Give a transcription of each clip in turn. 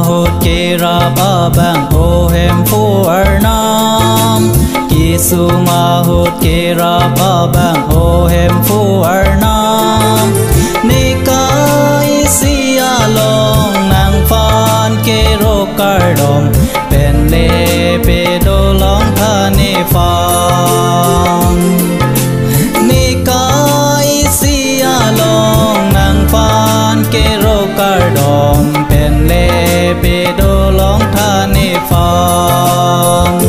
hốt kê ra ba bang ô hem phu ar nam Giêsu ma hốt kê ra ba bang ô hem phu ar nam Ni kai sia long nang phan kê ro kar dom pen le pe do long tha ni phang Ni kai sia long nang phan kê ro kar dom pen le pe do long tha ni phang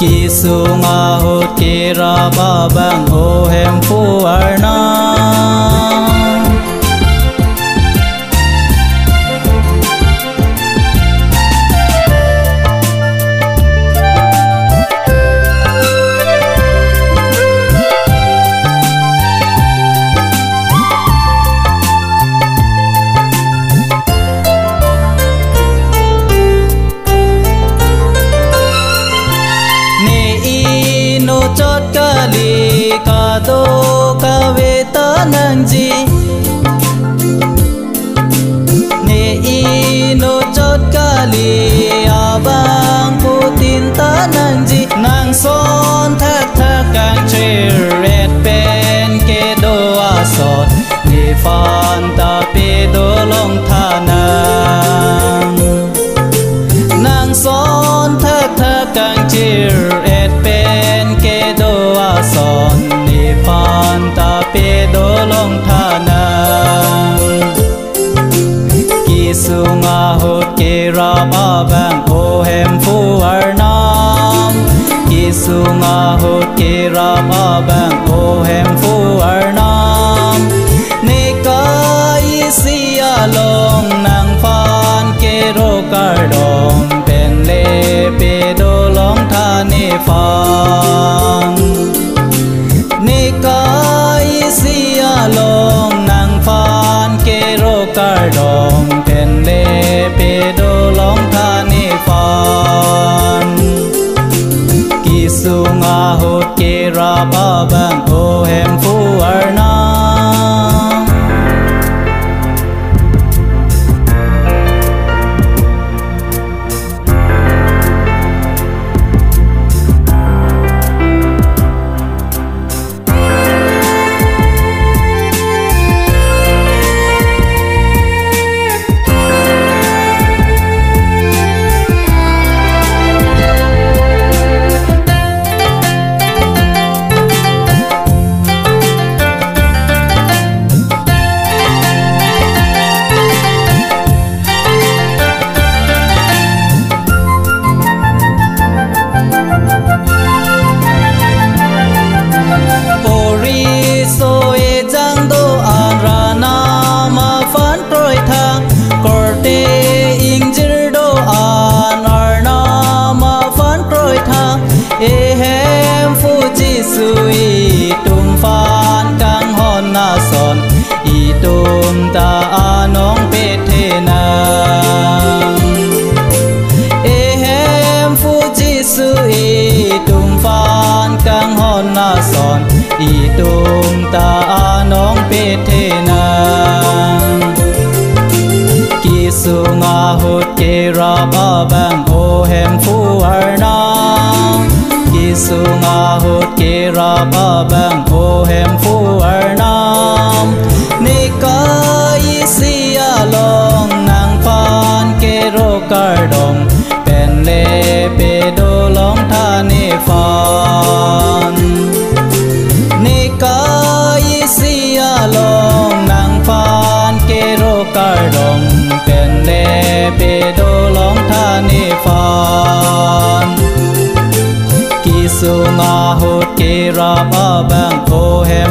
Giêsu ma hốt kê ra ba bang ô hem phu ar nam chót ca li ca do ca ve ta nang ji ne i no chót ca li a bang pu tin ta nang ji nang son thak thak kang che red pen ke do a sot ni fan ta pe do long tha nang nang son thak thak kang che red pen ke do a son ni fan ta pe do long tha nang Giêsu ma hốt kê ra ba bang ô hem phu ar nam Giêsu ma hốt kê ra ba bang ô hem phu ar nam Ni kai sia long nang phan kê ro kar dom pen le pe do long tha ni phang Ni kai sia long nang phan kê ro kar dom pen le pe do long tha ni phang Giêsu ma hốt kê ra ba bang ô hem phu ar nam e hem phu Giêsu i tum phan kang hon na son i tum ta anong pe the na e hem phu Giêsu i tum phan kang hon na son i tum ta anong pe the na Giêsu ma hốt kê ra ba bang ô hem phu ar nam Giêsu ma hốt kê ra ba bang ô hem phu ar nam Ni kai sia long nang phan kê ro kar dom pen le pe do long tha ni phan Ni kai sia long nang phan kê ro kar dom pen le pe do long tha ni phan Giêsu ma hốt kê ra ba bang ô hem